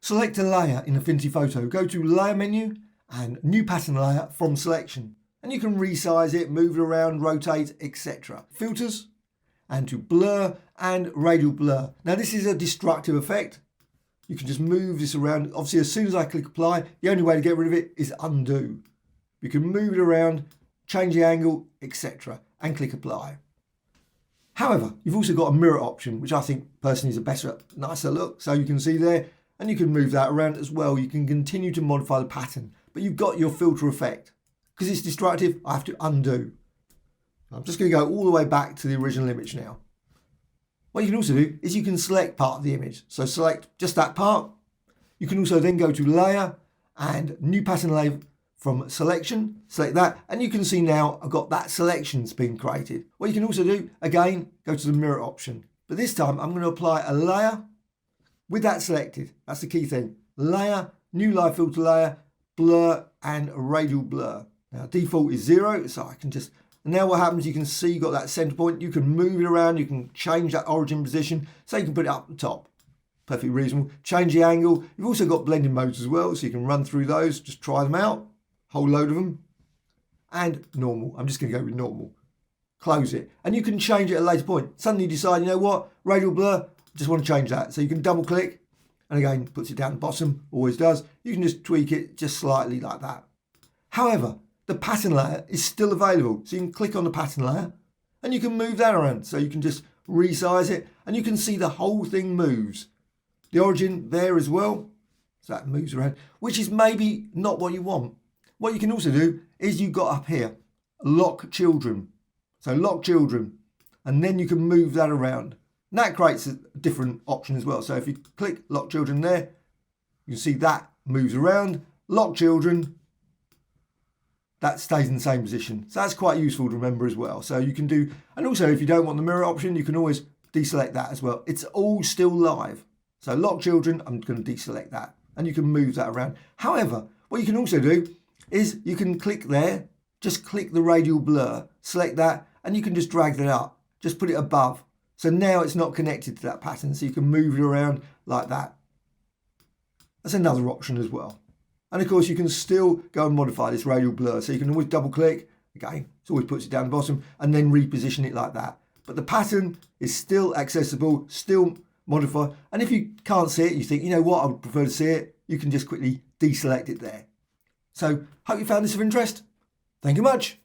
Select a layer in Affinity Photo, go to Layer menu and New Pattern Layer from Selection. And you can resize it, move it around, rotate, etc. Filters, and to Blur and Radial Blur. Now this is a destructive effect. You can just move this around. Obviously, as soon as I click Apply, the only way to get rid of it is undo. You can move it around, change the angle, etc. and click Apply. However, you've also got a mirror option, which I think personally is a better, nicer look. So you can see there, and you can move that around as well. You can continue to modify the pattern, but you've got your filter effect. Because it's destructive, I have to undo. I'm just going to go all the way back to the original image now. What you can also do is you can select part of the image. So select just that part. You can also then go to Layer and New Pattern Layer from Selection. Select that, and you can see now I've got that selection's been created. What you can also do, again, go to the mirror option. But this time I'm going to apply a layer with that selected. That's the key thing. Layer, New Live Filter Layer, Blur and Radial Blur. Now default is 0, so I can just, and now what happens, you can see you've got that center point. You can move it around, you can change that origin position, so you can put it up the top. Perfectly reasonable. Change the angle. You've also got blending modes as well, so you can run through those, just try them out, whole load of them. And normal, I'm just going to go with normal. Close it, and you can change it at a later point. Suddenly you decide, you know what, Radial Blur, just want to change that. So you can double click, and again, puts it down the bottom, always does. You can just tweak it just slightly like that. However, the pattern layer is still available. So you can click on the pattern layer and you can move that around. So you can just resize it and you can see the whole thing moves. The origin there as well. So that moves around, which is maybe not what you want. What you can also do is you've got up here, lock children. So lock children, and then you can move that around. And that creates a different option as well. So if you click lock children there, you can see that moves around. Lock children, that stays in the same position. So that's quite useful to remember as well. So you can do, and also if you don't want the mirror option, you can always deselect that as well. It's all still live. So lock children, I'm going to deselect that, and you can move that around. However, what you can also do is you can click there, just click the radial blur, select that, and you can just drag that up, just put it above. So now it's not connected to that pattern, so you can move it around like that. That's another option as well. And of course, you can still go and modify this radial blur. So you can always double click, again, it always puts it down the bottom, and then reposition it like that. But the pattern is still accessible, still modify. And if you can't see it, you think, you know what, I would prefer to see it, you can just quickly deselect it there. So hope you found this of interest. Thank you much.